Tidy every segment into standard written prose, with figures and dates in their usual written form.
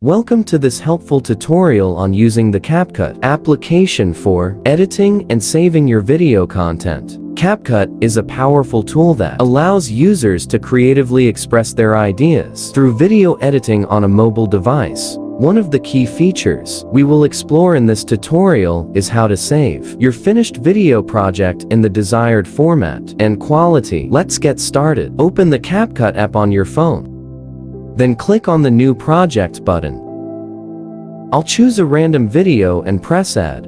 Welcome to this helpful tutorial on using the CapCut application for editing and saving your video content. CapCut is a powerful tool that allows users to creatively express their ideas through video editing on a mobile device. One of the key features we will explore in this tutorial is how to save your finished video project in the desired format and quality. Let's get started. Open the CapCut app on your phone. Then click on the New Project button. I'll choose a random video and press Add.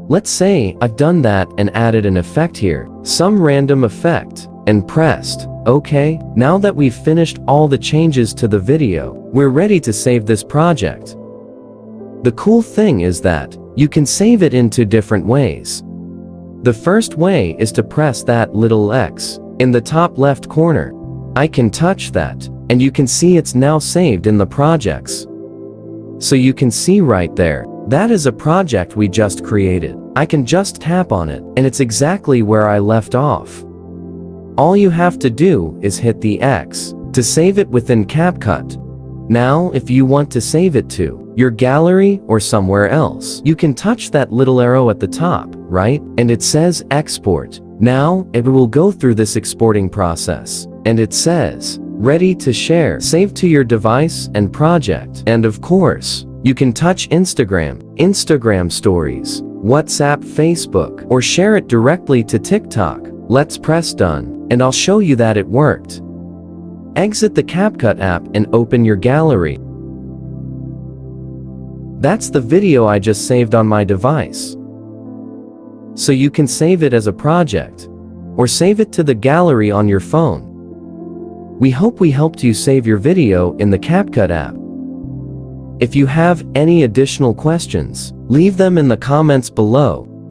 Let's say I've done that and added an effect here, some random effect, and pressed OK. Now that we've finished all the changes to the video, we're ready to save this project. The cool thing is that you can save it in two different ways. The first way is to press that little X in the top left corner. I can touch that, and you can see it's now saved in the projects. So you can see right there, that is a project we just created. I can just tap on it, and it's exactly where I left off. All you have to do is hit the X to save it within CapCut. Now, if you want to save it to your gallery or somewhere else, you can touch that little arrow at the top, right? And it says Export. Now, it will go through this exporting process, and it says, ready to share, save to your device and project. And of course, you can touch Instagram stories, WhatsApp, Facebook, or share it directly to TikTok. Let's press done, and I'll show you that it worked. Exit the CapCut app and open your gallery. That's the video I just saved on my device. So you can save it as a project, or save it to the gallery on your phone. We hope we helped you save your video in the CapCut app. If you have any additional questions, leave them in the comments below.